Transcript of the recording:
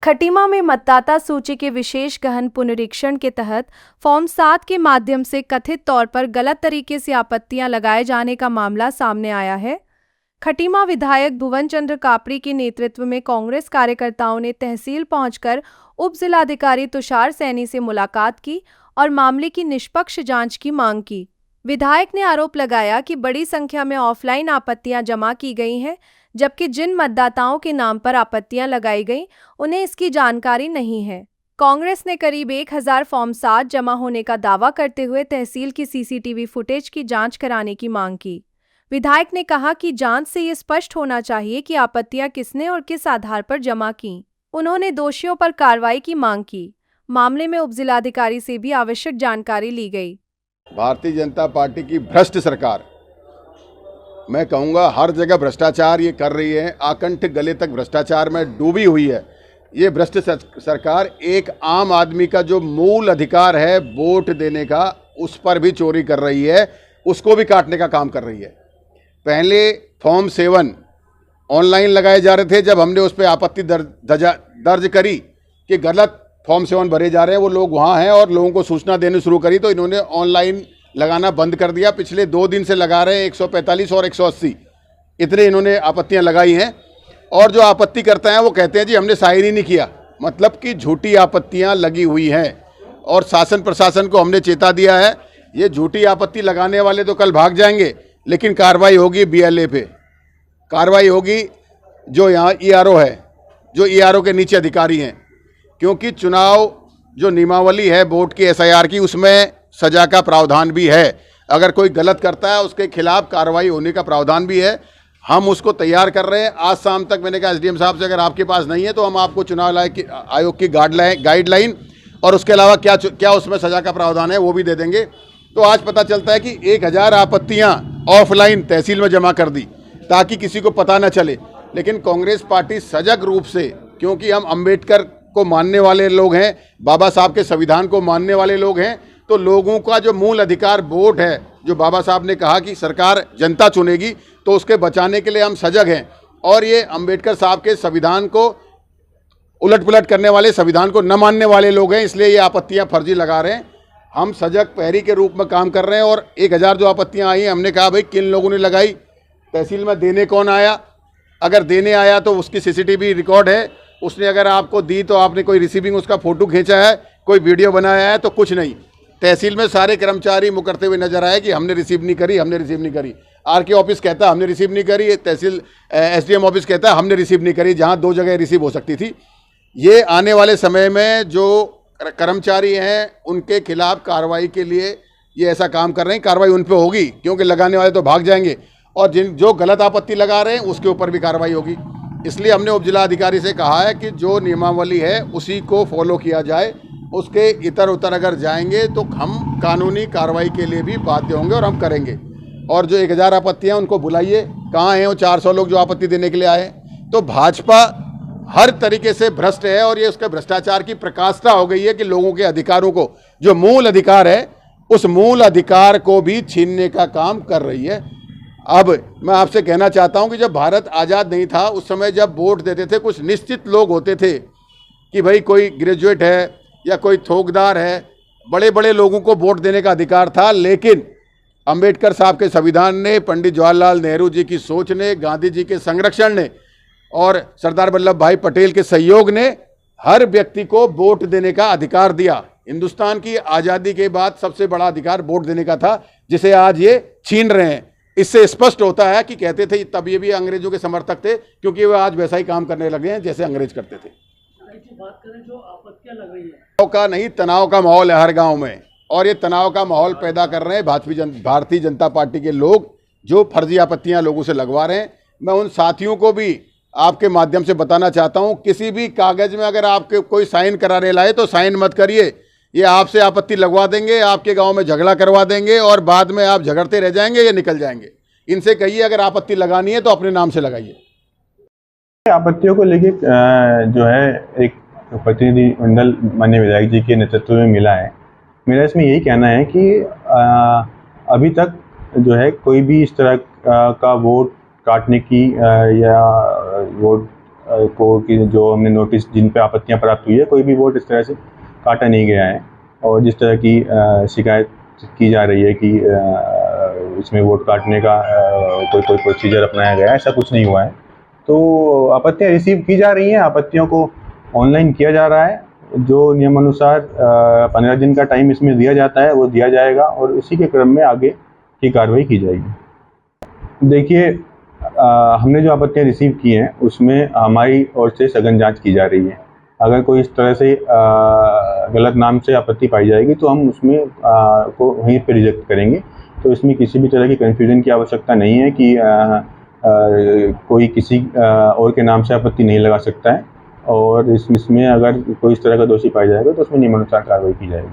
खटीमा में मतदाता सूची के विशेष गहन पुनरीक्षण के तहत फॉर्म 7 के माध्यम से कथित तौर पर गलत तरीके से आपत्तियां लगाए जाने का मामला सामने आया है। खटीमा विधायक भुवन चंद्र कापड़ी के नेतृत्व में कांग्रेस कार्यकर्ताओं ने तहसील पहुंचकर उप जिलाधिकारी तुषार सैनी से मुलाकात की और मामले की निष्पक्ष जांच की मांग की। विधायक ने आरोप लगाया कि बड़ी संख्या में ऑफलाइन आपत्तियां जमा की गई हैं, जबकि जिन मतदाताओं के नाम पर आपत्तियां लगाई गईं, उन्हें इसकी जानकारी नहीं है। कांग्रेस ने करीब 1000 फॉर्म 7 जमा होने का दावा करते हुए तहसील की सीसीटीवी फुटेज की जांच कराने की मांग की। विधायक ने कहा कि जांच से ये स्पष्ट होना चाहिए कि आपत्तियां किसने और किस आधार पर जमा की। उन्होंने दोषियों पर कार्रवाई की मांग की। मामले में उपजिलाधिकारी से भी आवश्यक जानकारी ली गई। भारतीय जनता पार्टी की भ्रष्ट सरकार, मैं कहूँगा हर जगह भ्रष्टाचार ये कर रही है, आकंठ गले तक भ्रष्टाचार में डूबी हुई है। ये भ्रष्ट सरकार एक आम आदमी का जो मूल अधिकार है वोट देने का, उस पर भी चोरी कर रही है, उसको भी काटने का काम कर रही है। पहले फॉर्म 7 ऑनलाइन लगाए जा रहे थे, जब हमने उस पर आपत्ति दर्ज करी कि गलत फॉर्म 7 भरे जा रहे हैं, वो लोग वहाँ हैं और लोगों को सूचना देनी शुरू करी, तो इन्होंने ऑनलाइन लगाना बंद कर दिया। पिछले 2 दिन से लगा रहे हैं 145 और 180, इतने इन्होंने आपत्तियां लगाई हैं। और जो आपत्ति करते हैं वो कहते हैं जी हमने साइन ही नहीं किया, मतलब कि झूठी आपत्तियां लगी हुई हैं। और शासन प्रशासन को हमने चेता दिया है, ये झूठी आपत्ति लगाने वाले तो कल भाग जाएंगे, लेकिन कार्रवाई होगी BLA पे, कार्रवाई होगी जो यहाँ ERO है, जो ERO के नीचे अधिकारी हैं, क्योंकि चुनाव जो नियमावली है वोट की SIR की, उसमें सजा का प्रावधान भी है। अगर कोई गलत करता है उसके खिलाफ कार्रवाई होने का प्रावधान भी है। हम उसको तैयार कर रहे हैं। आज शाम तक मैंने कहा SDM साहब से, अगर आपके पास नहीं है तो हम आपको चुनाव आयोग की गाइडलाइन और उसके अलावा क्या उसमें सजा का प्रावधान है वो भी दे देंगे। तो आज पता चलता है कि 1000 आपत्तियां ऑफलाइन तहसील में जमा कर दी ताकि किसी को पता न चले। लेकिन कांग्रेस पार्टी सजग रूप से, क्योंकि हम अंबेडकर को मानने वाले लोग हैं, बाबा साहब के संविधान को मानने वाले लोग हैं, तो लोगों का जो मूल अधिकार वोट है, जो बाबा साहब ने कहा कि सरकार जनता चुनेगी, तो उसके बचाने के लिए हम सजग हैं। और ये अंबेडकर साहब के संविधान को उलट-पुलट करने वाले, संविधान को न मानने वाले लोग हैं, इसलिए ये आपत्तियां फर्जी लगा रहे हैं। हम सजग प्रहरी के रूप में काम कर रहे हैं। और 1000 जो आपत्तियां आई हैं, हमने कहा भाई किन लोगों ने लगाई, तहसील में देने कौन आया, अगर देने आया तो उसकी CCTV रिकॉर्ड है, उसने अगर आपको दी तो आपने कोई रिसीविंग उसका फ़ोटो खींचा है, कोई वीडियो बनाया है, तो कुछ नहीं। तहसील में सारे कर्मचारी मुकरते हुए नजर आए कि हमने रिसीव नहीं करी, हमने रिसीव नहीं करी। RK ऑफिस कहता है हमने रिसीव नहीं करी, तहसील SDM ऑफिस कहता है हमने रिसीव नहीं करी, जहां 2 जगह रिसीव हो सकती थी। ये आने वाले समय में जो कर्मचारी हैं उनके खिलाफ कार्रवाई के लिए ये ऐसा काम कर रहे हैं। कार्रवाई उन पर होगी, क्योंकि लगाने वाले तो भाग जाएंगे, और जो गलत आपत्ति लगा रहे हैं उसके ऊपर भी कार्रवाई होगी। इसलिए हमने उपजिलाधिकारी से कहा है कि जो नियमावली है उसी को फॉलो किया जाए, उसके इतर उतर अगर जाएंगे तो हम कानूनी कार्रवाई के लिए भी बाध्य होंगे और हम करेंगे। और जो 1000 आपत्तियां उनको बुलाइए, कहाँ हैं वो 400 लोग जो आपत्ति देने के लिए आए। तो भाजपा हर तरीके से भ्रष्ट है, और ये उसके भ्रष्टाचार की प्रकाष्ठा हो गई है कि लोगों के अधिकारों को, जो मूल अधिकार है, उस मूल अधिकार को भी छीनने का काम कर रही है। अब मैं आपसे कहना चाहता हूं कि जब भारत आज़ाद नहीं था, उस समय जब वोट देते थे, कुछ निश्चित लोग होते थे कि भाई कोई ग्रेजुएट है या कोई थोकदार है, बड़े बड़े लोगों को वोट देने का अधिकार था। लेकिन अंबेडकर साहब के संविधान ने, पंडित जवाहरलाल नेहरू जी की सोच ने, गांधी जी के संरक्षण ने और सरदार वल्लभ भाई पटेल के सहयोग ने हर व्यक्ति को वोट देने का अधिकार दिया। हिंदुस्तान की आज़ादी के बाद सबसे बड़ा अधिकार वोट देने का था, जिसे आज ये छीन रहे हैं। इससे स्पष्ट होता है कि कहते थे तब ये भी अंग्रेजों के समर्थक थे, क्योंकि वे आज वैसा ही काम करने लगे हैं जैसे अंग्रेज करते थे। बात करें जो आपत्तियां लग रही है, तनाव का नहीं, तनाव का माहौल है हर गांव में, और ये तनाव का माहौल पैदा कर रहे हैं भारतीय जनता पार्टी के लोग, जो फर्जी आपत्तियां लोगों से लगवा रहे हैं। मैं उन साथियों को भी आपके माध्यम से बताना चाहता हूं, किसी भी कागज में अगर आपके कोई साइन कराने लाए तो साइन मत करिए। ये आपसे आपत्ति लगवा देंगे, आपके गांव में झगड़ा करवा देंगे, और बाद में आप झगड़ते रह जाएंगे या निकल जाएंगे। इनसे कहिए अगर आपत्ति लगानी है तो अपने नाम से लगाइए। आपत्तियों को लेके जो है एक प्रतिनिधि मंडल माननीय विधायक जी के नेतृत्व में मिला है। मेरा इसमें यही कहना है कि अभी तक जो है कोई भी इस तरह का वोट काटने की या वोट को कि जो हमने नोटिस जिन पे आपत्तियां प्राप्त हुई है, कोई भी वोट इस तरह से काटा नहीं गया है। और जिस तरह की शिकायत की जा रही है कि इसमें वोट काटने का कोई प्रोसीजर अपनाया गया है, ऐसा कुछ नहीं हुआ है। तो आपत्तियां रिसीव की जा रही हैं, आपत्तियों को ऑनलाइन किया जा रहा है। जो नियमानुसार 15 दिन का टाइम इसमें दिया जाता है वो दिया जाएगा और उसी के क्रम में आगे की कार्रवाई की जाएगी। देखिए, हमने जो आपत्तियां रिसीव की हैं उसमें हमारी ओर से सघन जांच की जा रही है। अगर कोई इस तरह से गलत नाम से आपत्ति पाई जाएगी तो हम उसमें को वहीं पे रिजेक्ट करेंगे। तो इसमें किसी भी तरह की कन्फ्यूजन की आवश्यकता नहीं है कि कोई किसी और के नाम से आपत्ति नहीं लगा सकता है। और इसमें अगर कोई इस तरह का दोषी पाया जाएगा तो उसमें नियमानुसार कार्रवाई की जाएगी।